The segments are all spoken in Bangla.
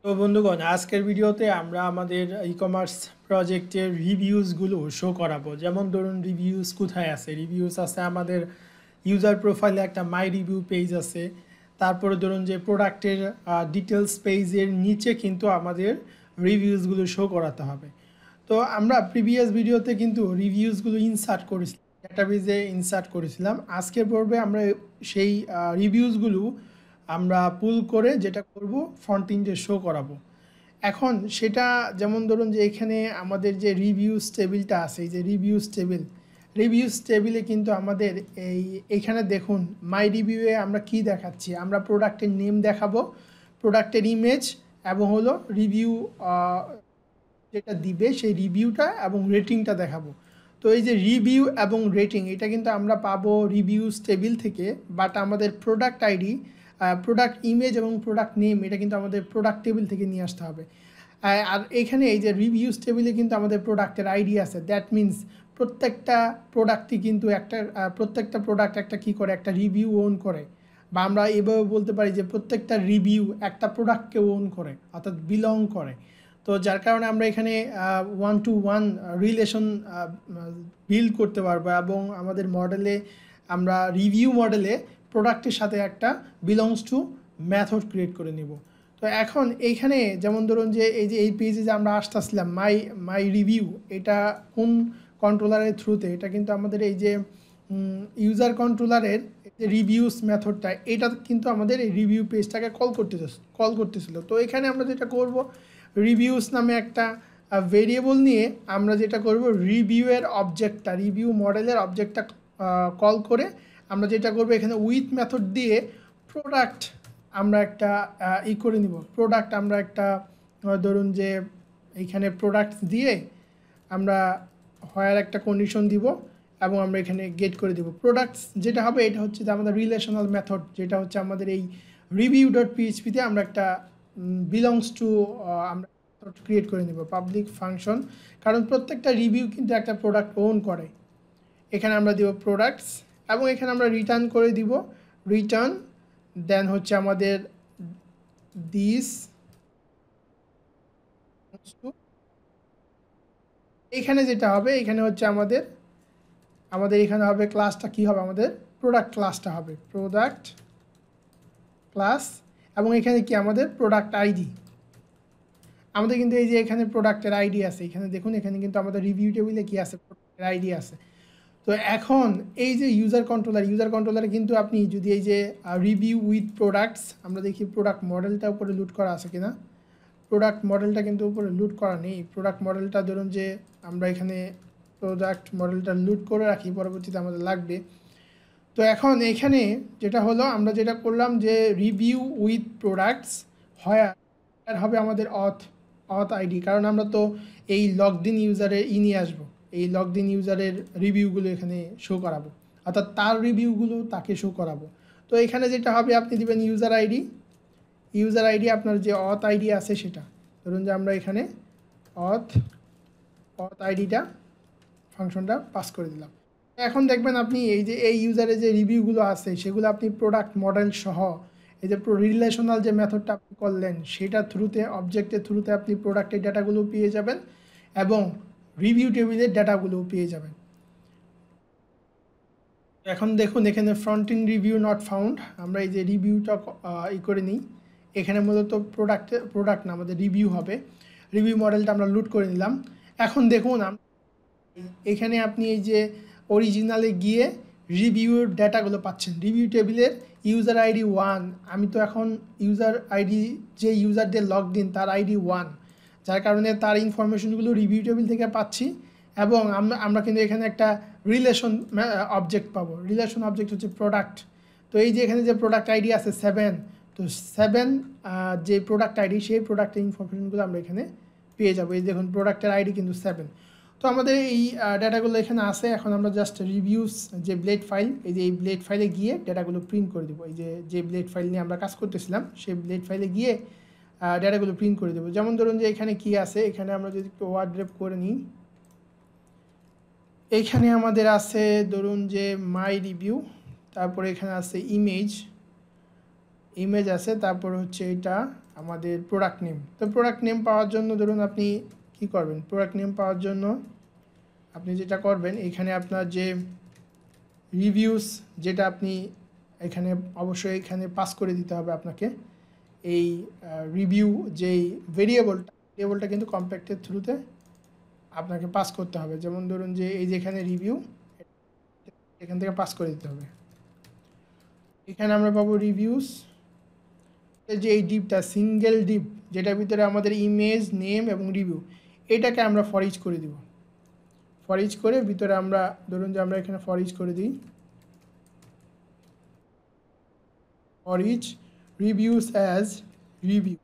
তো বন্ধুগণ, আজকের ভিডিওতে আমরা আমাদের ই-কমার্স প্রজেক্টের রিভিউজগুলো শো করাবো। যেমন ধরুন, রিভিউজ কোথায় আছে? রিভিউজ আছে আমাদের ইউজার প্রোফাইলে, একটা মাই রিভিউ পেজ আছে। তারপরে ধরুন যে প্রোডাক্টের ডিটেলস পেজের নিচে কিন্তু আমাদের রিভিউজগুলো শো করাতে হবে। তো আমরা প্রিভিয়াস ভিডিওতে কিন্তু রিভিউজগুলো ইনসার্ট করেছিলাম, ডেটাবেজে ইনসার্ট করেছিলাম। আজকের পর্বে আমরা সেই রিভিউজগুলো আমরা পুল করে যেটা করব, ফ্রন্ট এন্ডে শো করাবো। এখন সেটা যেমন ধরুন যে এখানে আমাদের যে রিভিউজ টেবিলটা আছে, এই যে রিভিউজ টেবিলে কিন্তু আমাদের এইখানে দেখুন মাই রিভিউয়ে আমরা কি দেখাচ্ছি, আমরা প্রোডাক্টের নেম দেখাবো, প্রোডাক্টের ইমেজ এবং হলো রিভিউ যেটা দিবে সেই রিভিউটা এবং রেটিংটা দেখাবো। তো এই যে রিভিউ এবং রেটিং, এটা কিন্তু আমরা পাবো রিভিউজ টেবিল থেকে, বাট আমাদের প্রোডাক্ট আইডি, প্রোডাক্ট ইমেজ এবং প্রোডাক্ট নেম, এটা কিন্তু আমাদের প্রোডাক্ট টেবিল থেকে নিয়ে আসতে হবে। আর এখানে এই যে রিভিউজ টেবিলে কিন্তু আমাদের প্রোডাক্টের আইডি আছে। দ্যাট মিন্স প্রত্যেকটা প্রোডাক্টই কিন্তু প্রত্যেকটা প্রোডাক্ট একটা কী করে, একটা রিভিউ ওন করে, বা আমরা এভাবে বলতে পারি যে প্রত্যেকটা রিভিউ একটা প্রোডাক্টকে ওন করে, অর্থাৎ বিলং করে। তো যার কারণে আমরা এখানে 1-to-1 রিলেশন বিল্ড করতে পারবো, এবং আমাদের মডেলে, আমরা রিভিউ মডেলে প্রোডাক্টের সাথে একটা বিলংস টু মেথড ক্রিয়েট করে নিব। তো এখন এইখানে যেমন ধরুন যে এই পেজে যে আমরা আসতেছিলাম, মাই রিভিউ, এটা কোন কন্ট্রোলারের থ্রুতে? এটা কিন্তু আমাদের এই যে ইউজার কন্ট্রোলারের যে রিভিউস মেথডটা, এটা কিন্তু আমাদের এই রিভিউ পেজটাকে কল করতেছিল। তো এখানে আমরা যেটা করব, রিভিউস নামে একটা ভেরিয়েবল নিয়ে আমরা যেটা করব, রিভিউয়ের অবজেক্টটা, রিভিউ মডেলের অবজেক্টটা কল করে আমরা যেটা করব, এখানে উইথ মেথড দিয়ে প্রোডাক্ট আমরা একটা করে নিব। প্রোডাক্ট আমরা একটা ধরুন যে এইখানে প্রোডাক্ট দিয়ে আমরা হয় একটা কন্ডিশন দিব এবং আমরা এখানে গেট করে দিব প্রোডাক্টস। যেটা হবে এটা হচ্ছে যে আমাদের রিলেশনাল মেথড, যেটা হচ্ছে আমাদের এই review.php-তে আমরা একটা বিলংস টু আমরা ক্রিয়েট করে নিব পাবলিক ফাংশন, কারণ প্রত্যেকটা রিভিউ কিন্তু একটা প্রোডাক্ট ওন করে। এখানে আমরা দিব প্রোডাক্টস এবং এখানে আমরা রিটার্ন করে দিব রিটার্ন, দেন হচ্ছে আমাদের দিস। এখানে যেটা হবে, এখানে হচ্ছে আমাদের এখানে হবে ক্লাসটা কি হবে, আমাদের প্রোডাক্ট ক্লাসটা হবে, প্রোডাক্ট ক্লাস। এবং এখানে কি আমাদের প্রোডাক্ট আইডি, আমাদের কিন্তু এই যে এখানে প্রোডাক্টের আইডি আছে, এখানে দেখুন, এখানে কিন্তু আমাদের রিভিউ টেবিলে কি আছে, প্রোডাক্টের আইডি আছে। তো এখন এই যে ইউজার কন্ট্রোলারে কিন্তু আপনি যদি এই যে রিভিউ উইথ প্রোডাক্টস, আমরা দেখি প্রোডাক্ট মডেলটা উপরে লুট করা আছে কিনা। প্রোডাক্ট মডেলটা কিন্তু উপরে লুট করা নেই। প্রোডাক্ট মডেলটা ধরুন যে আমরা এখানে প্রোডাক্ট মডেলটা লুট করে রাখি, পরবর্তীতে আমাদের লাগবে। তো এখন এখানে যেটা হলো, আমরা যেটা করলাম যে রিভিউ উইথ প্রোডাক্টস হয় হবে আমাদের অথ আইডি, কারণ আমরা তো এই লগড ইন ইউজারের নিয়ে আসবো, এই লগড ইন ইউজারের রিভিউগুলো এখানে শো করাবো, অর্থাৎ তার রিভিউগুলো তাকে শো করাবো। তো এখানে যেটা হবে, আপনি দিবেন ইউজার আইডি, আপনার যে অথ আইডি আছে সেটা, ধরুন যে আমরা এখানে অথ আইডিটা ফাংশনটা পাস করে দিলাম। এখন দেখবেন আপনি এই যে এই ইউজারের যে রিভিউগুলো আছে সেগুলো আপনি প্রোডাক্ট মডেল সহ এই যে রিলেশনাল যে মেথডটা আপনি করলেন সেটার থ্রুতে, অবজেক্টের থ্রুতে আপনি প্রোডাক্টের ডাটাগুলো পেয়ে যাবেন এবং রিভিউ টেবিলের ডাটাগুলোও পেয়ে যাবেন। এখন দেখুন, এখানে front in review not found, আমরা এই যে রিভিউটা করে নিই। এখানে মূলত প্রোডাক্ট না, আমাদের রিভিউ হবে। রিভিউ মডেলটা আমরা লুট করে নিলাম। এখন দেখুন এখানে আপনি এই যে অরিজিনালে গিয়ে রিভিউর ডাটাগুলো পাচ্ছেন, রিভিউ টেবিলের ইউজার আইডি 1। আমি তো এখন ইউজার আইডি, যে ইউজার দিয়ে লগড ইন তার আইডি 1, যার কারণে তার ইনফরমেশনগুলো রিভিউ টেবিল থেকে পাচ্ছি। এবং আমরা কিন্তু এখানে একটা রিলেশন অবজেক্ট পাবো। রিলেশন অবজেক্ট হচ্ছে প্রোডাক্ট। তো এই যে এখানে যে প্রোডাক্ট আইডি আছে 7, তো 7 যে প্রোডাক্ট আইডি, সেই প্রোডাক্টের ইনফরমেশনগুলো আমরা এখানে পেয়ে যাবো। এই দেখুন প্রোডাক্টের আইডি কিন্তু 7। তো আমাদের এই ডাটাগুলো এখানে আছে। এখন আমরা জাস্ট রিভিউস যে ব্লেড ফাইল, এই যে এই ব্লেড ফাইলে গিয়ে ডাটাগুলো প্রিন্ট করে দেবো। এই যে ব্লেড ফাইল নিয়ে আমরা কাজ করতেছিলাম, সেই ব্লেড ফাইলে গিয়ে ডাটাগুলো প্রিন্ট করে দেবো। যেমন ধরুন যে এখানে কি আছে, এখানে আমরা যদি একটু ওয়ার্ড্রপ করে নিই, এইখানে আমাদের আছে ধরুন যে মাই রিভিউ, তারপরে এখানে আছে ইমেজ আছে, তারপর হচ্ছে এটা আমাদের প্রোডাক্ট নেম। তো প্রোডাক্ট নেম পাওয়ার জন্য ধরুন আপনি কি করবেন, প্রোডাক্ট নেম পাওয়ার জন্য আপনি যেটা করবেন, এখানে আপনার যে রিভিউস যেটা আপনি এখানে অবশ্যই এখানে পাস করে দিতে হবে আপনাকে। এই রিভিউ যেই ভেরিয়েবলটা কিন্তু কম্প্যাক্টের থ্রুতে আপনাকে পাস করতে হবে। যেমন ধরুন যে এই যে এখানে রিভিউ, এখান থেকে পাস করে দিতে হবে। এখানে আমরা পাবো রিভিউস, যে এই ডিপটা সিঙ্গেল ডিপ যেটার ভিতরে আমাদের ইমেজ, নেম এবং রিভিউ, এটাকে আমরা ফর ইচ করে দিব। ফর ইচ করে ভিতরে আমরা ধরুন যে আমরা এখানে ফর ইচ করে দিই, for each reviews as review,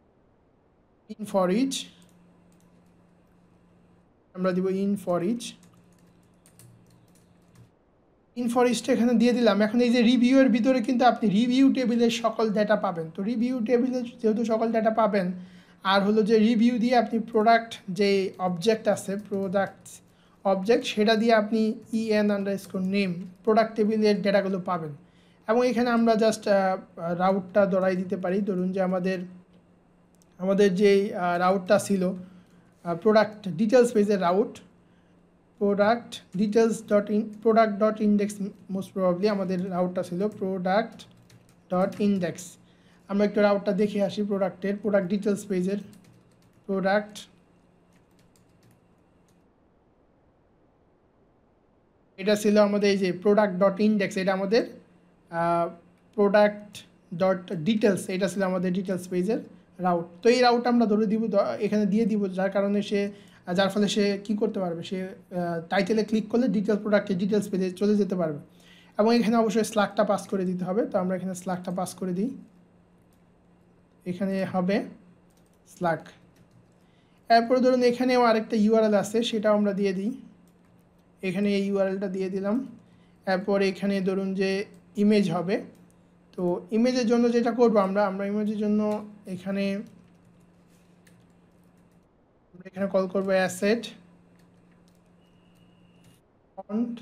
in for each আমরা দিব ইন ফর ইচ এখানে দিয়ে দিলাম। এখন এই যে রিভিউয়ের ভিতরে কিন্তু আপনি রিভিউ টেবিলের সকল ডেটা পাবেন। তো রিভিউ টেবিলে যেহেতু সকল ডেটা পাবেন, আর হলো যে রিভিউ দিয়ে আপনি প্রোডাক্ট যে অবজেক্ট আছে, প্রোডাক্টস অবজেক্ট, সেটা দিয়ে আপনি EN_নেম প্রোডাক্ট টেবিলের ডেটাগুলো পাবেন। এবং এখানে আমরা জাস্ট রাউটটা ধরাই দিতে পারি। ধরুন যে আমাদের যেই রাউটটা ছিল প্রোডাক্ট ডিটেলস পেজের route, product dot index, most probably আমাদের রাউটটা ছিল প্রোডাক্ট ডট ইন্ডেক্স। আমরা একটু রাউটটা দেখে আসি প্রোডাক্ট ডিটেলস পেজের। প্রোডাক্ট এটা ছিল আমাদের এই যে প্রোডাক্ট ডট ইন্ডেক্স, এটা আমাদের প্রোডাক্ট ডট ডিটেলস, এটা ছিল আমাদের ডিটেলস পেজের রাউট। তো এই রাউট আমরা ধরে দিব, এখানে দিয়ে দিব, যার ফলে সে কী করতে পারবে, সে টাইটেলে ক্লিক করলে প্রোডাক্টের ডিটেলস পেজে চলে যেতে পারবে। এবং এখানে অবশ্যই স্ল্যাগটা পাস করে দিতে হবে। তো আমরা এখানে স্ল্যাগটা পাস করে দিই, এখানে হবে স্ল্যাগ। এরপরে ধরুন এখানেও আরেকটা ইউআরএল আছে, সেটাও আমরা দিয়ে দিই, এখানে এই ইউআরএলটা দিয়ে দিলাম। এরপর এখানে ধরুন যে ইমেজ হবে। তো ইমেজের জন্য যেটা করব আমরা ইমেজের জন্য এখানে কল করব অ্যাসেট ফন্ট।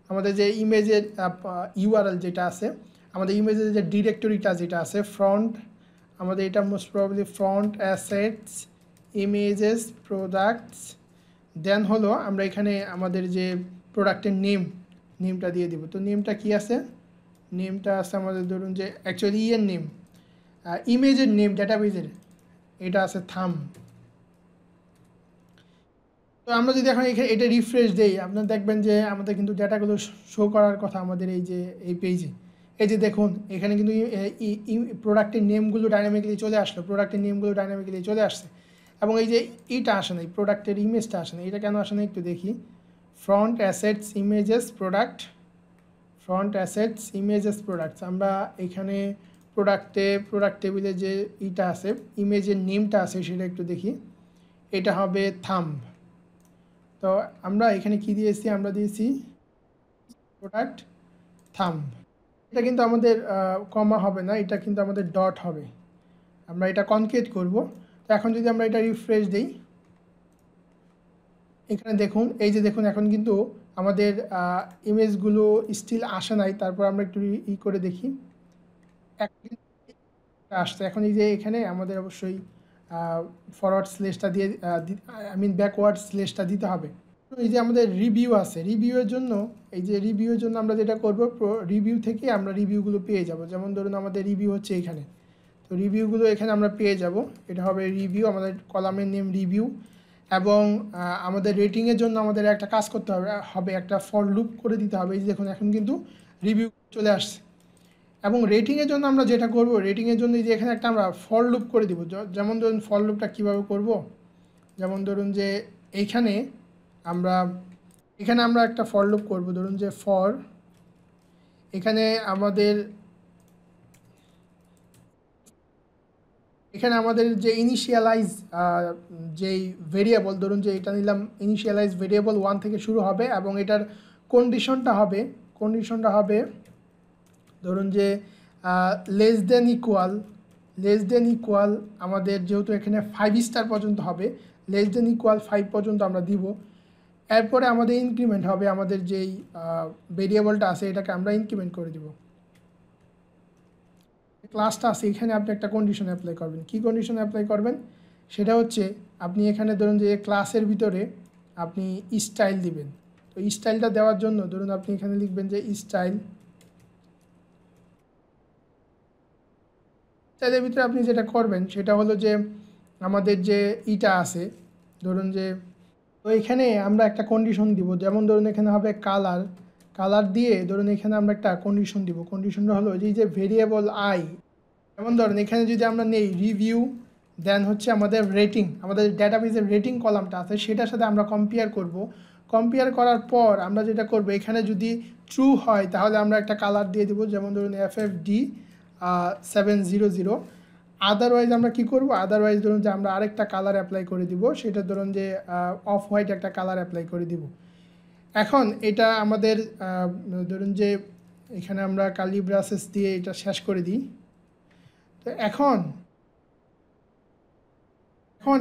আমাদের যে ইমেজের ইউআরএল যেটা আছে, আমাদের ইমেজের যে ডিরেক্টরিটা যেটা আছে ফ্রন্ট, আমাদের এটা most probably front assets images products. Then হলো আমরা এখানে আমাদের যে প্রোডাক্টের নেমটা দিয়ে দিব। তো নেমটা কি আছে, নেমটা আছে আমাদের ধরুন যে অ্যাকচুয়ালি এর নেম, ইমেজের নেম ডেটাবেজের, এটা আছে থাম। তো আমরা যদি এখন এখানে এটা রিফ্রেশ দেই, আপনারা দেখবেন যে আমাদের কিন্তু ডেটাগুলো শো করার কথা আমাদের এই পেজে। এই যে দেখুন এখানে কিন্তু প্রোডাক্টের নেমগুলো ডাইনামিক্যালি চলে আসছে। এবং এই যে এইটা আসে না, এই প্রোডাক্টের ইমেজটা আসে না, এটা কেন আসে না একটু দেখি। ফ্রন্ট অ্যাসেটস ইমেজেস প্রোডাক্টস, আমরা এখানে প্রোডাক্ট টেবিলে যে এইটা আছে, ইমেজের নেমটা আছে, সেটা একটু দেখি, এটা হবে থাম্ব। তো আমরা এখানে কি দিয়েছি, আমরা দিয়েছি প্রোডাক্ট থাম্ব। এটা কিন্তু আমাদের কমা হবে না, এটা কিন্তু আমাদের ডট হবে। আমরা এটা কনকেট করব। তো এখন যদি আমরা এটা রিফ্রেশ দিই, এখানে দেখুন, এই যে দেখুন এখন কিন্তু আমাদের ইমেজগুলো স্টিল আসে নাই। তারপর আমরা একটু করে দেখি, আসছে। এখন এই যে এখানে আমাদের অবশ্যই ফরওয়ার্ড স্লেশটা দিয়ে ব্যাকওয়ার্ড স্লেশটা দিতে হবে। এই যে আমাদের রিভিউ আছে, রিভিউয়ের জন্য আমরা যেটা করব, রিভিউ থেকে আমরা রিভিউগুলো পেয়ে যাব। যেমন ধরুন আমাদের রিভিউ হচ্ছে এখানে, তো রিভিউগুলো এখানে আমরা পেয়ে যাব। এটা হবে রিভিউ, আমাদের কলামের নেম রিভিউ। এবং আমাদের রেটিংয়ের জন্য আমাদের একটা কাজ করতে হবে, একটা ফর লুপ করে দিতে হবে। এই যে দেখুন এখন কিন্তু রিভিউ চলে আসছে। এবং রেটিংয়ের জন্য আমরা যেটা করব, রেটিংয়ের জন্য যে এখানে একটা আমরা ফর লুপ করে দিব। যেমন ধরুন ফর লুপটা কীভাবে করব, যেমন ধরুন যে এখানে আমরা একটা ফর লুপ করব। ধরুন যে এখানে আমাদের যে ইনিশিয়ালাইজ যেই ভেরিয়েবল, ধরুন যে এটা নিলাম ইনিশিয়ালাইজ ভেরিয়েবল 1 থেকে শুরু হবে, এবং এটার কন্ডিশনটা হবে ধরুন যে লেস দেন ইকুয়াল আমাদের যেহেতু এখানে 5 স্টার পর্যন্ত হবে, লেস দেন ইকুয়াল 5 পর্যন্ত আমরা দিব। এরপরে আমাদের ইনক্রিমেন্ট হবে, আমাদের যেই ভেরিয়েবলটা আছে এটাকে আমরা ইনক্রিমেন্ট করে দিব। ক্লাসটা আছে এখানে আপনি একটা কন্ডিশন অ্যাপ্লাই করবেন। কি কন্ডিশন অ্যাপ্লাই করবেন সেটা হচ্ছে আপনি এখানে ধরুন যে ক্লাসের ভিতরে আপনি স্টাইল দিবেন। তো স্টাইলটা দেওয়ার জন্য ধরুন আপনি এখানে লিখবেন যে স্টাইলের ভিতরে আপনি যেটা করবেন সেটা হলো যে আমাদের যে ইটা আছে ধরুন যে, তো এখানে আমরা একটা কন্ডিশন দিব, যেমন ধরুন এখানে হবে কালার দিয়ে ধরুন এখানে আমরা একটা কন্ডিশন দিব। কন্ডিশনটা হলো যে ভেরিয়েবল আই, যেমন ধরুন এখানে যদি আমরা নেই রিভিউ দেন হচ্ছে আমাদের রেটিং, আমাদের ডেটাবেজের রেটিং কলামটা আছে সেটার সাথে আমরা কম্পেয়ার করার পর আমরা যেটা করব এখানে যদি ট্রু হয় তাহলে আমরা একটা কালার দিয়ে দেবো, যেমন ধরুন FFD 700। আদারওয়াইজ আমরা কি করব, আদারওয়াইজ ধরুন যে আমরা আরেকটা কালার অ্যাপ্লাই করে দিব, সেটা ধরুন যে অফ হোয়াইট একটা কালার অ্যাপ্লাই করে দিব। এখন এটা আমাদের ধরুন যে এখানে আমরা কালি ব্রাশেস দিয়ে এটা শেষ করে দিই। তো এখন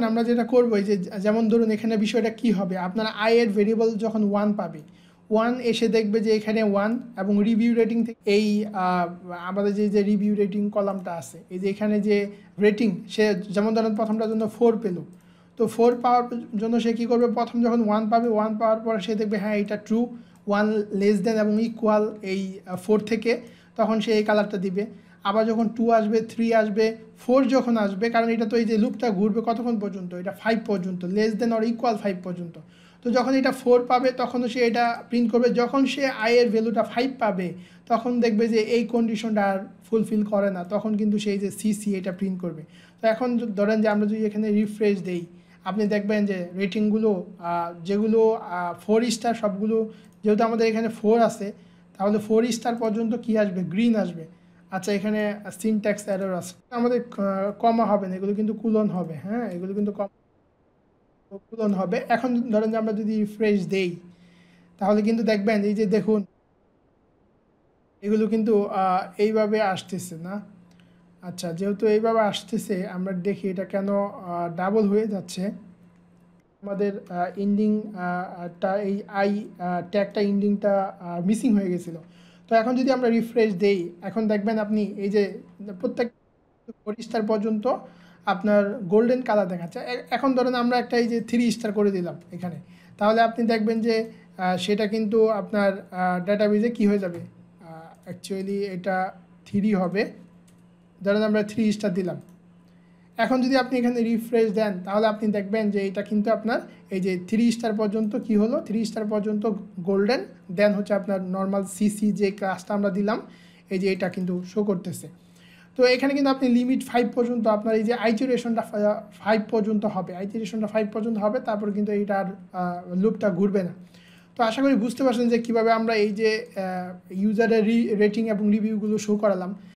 আমরা যেটা করবো যে যেমন ধরুন এখানে বিষয়টা কি হবে, আপনারা আই এর ভেরিয়েবল যখন 1 পাবে, 1 এসে দেখবে যে এখানে 1 এবং রিভিউ রেটিং থেকে এই আমাদের যে রিভিউ রেটিং কলামটা আছে, এই যে এখানে যে রেটিং, সে যেমন ধরুন প্রথমটার জন্য 4 পেলো, তো 4 পাওয়ার জন্য সে কী করবে, প্রথম যখন 1 পাবে, 1 পাওয়ার পর সে দেখবে হ্যাঁ এটা ট্রু, 1 লেস দেন এবং ইকুয়াল এই 4 থেকে, তখন সে এই কালারটা দিবে। আবার যখন 2 আসবে, 3 আসবে, 4 যখন আসবে, কারণ এটা তো এই যে লুপটা ঘুরবে কতক্ষণ পর্যন্ত, এটা 5 পর্যন্ত, লেস দেন অর ইকুয়াল 5 পর্যন্ত। তো যখন এটা 4 পাবে তখনও সে এটা প্রিন্ট করবে। যখন সে আই এর ভ্যালুটা 5 পাবে তখন দেখবে যে এই কন্ডিশনটা আর ফুলফিল করে না, তখন কিন্তু সেই যে সিসি এটা প্রিন্ট করবে। তো এখন ধরেন যে আমরা যদি এখানে রিফ্রেশ দেই, আপনি দেখবেন যে রেটিংগুলো যেগুলো 4 স্টার সবগুলো, যেহেতু আমাদের এখানে 4 আছে, তাহলে 4 স্টার পর্যন্ত কি আসবে, গ্রিন আসবে। আচ্ছা, এখানে সিনট্যাক্স এরর আছে, আমাদের কমা হবে না, এগুলো কিন্তু কুলন হবে। হ্যাঁ, এগুলো কিন্তু কুলন হবে। এখন ধরেন যে আমরা যদি রিফ্রেশ দেই তাহলে কিন্তু দেখবেন এই যে দেখুন এগুলো কিন্তু এইভাবে আসতেছে না। আচ্ছা, যেহেতু এইভাবে আসতেছে আমরা দেখি এটা কেন ডাবল হয়ে যাচ্ছে। আমাদের ইন্ডিংটা এই আই ট্যাগটা ইন্ডিংটা মিসিং হয়ে গেছিলো। তো এখন যদি আমরা রিফ্রেশ দেই, এখন দেখবেন আপনি এই যে প্রত্যেক 4 স্টার পর্যন্ত আপনার গোল্ডেন কালার দেখাচ্ছে। এখন ধরেন আমরা একটা এই যে 3 স্টার করে দিলাম এখানে, তাহলে আপনি দেখবেন যে সেটা কিন্তু আপনার ডাটাবেজে কি হয়ে যাবে, অ্যাকচুয়ালি এটা 3 হবে। ধরেন আমরা 3 স্টার দিলাম। এখন যদি আপনি এখানে রিফ্রেশ দেন তাহলে আপনি দেখবেন যে এটা কিন্তু আপনার এই যে 3 স্টার পর্যন্ত কি হলো, 3 স্টার পর্যন্ত গোল্ডেন, দেন হচ্ছে আপনার নর্মাল সিসি যে ক্লাসটা আমরা দিলাম, এই যে এটা কিন্তু শো করতেছে। তো এখানে কিন্তু আপনি লিমিট 5 পর্যন্ত আপনার এই যে আইটারেশনটা 5 পর্যন্ত হবে, তারপর কিন্তু এইটার লুপটা ঘুরবে না। তো আশা করি বুঝতে পারছেন যে কীভাবে আমরা এই যে ইউজারের রেটিং এবং রিভিউগুলো শো করালাম।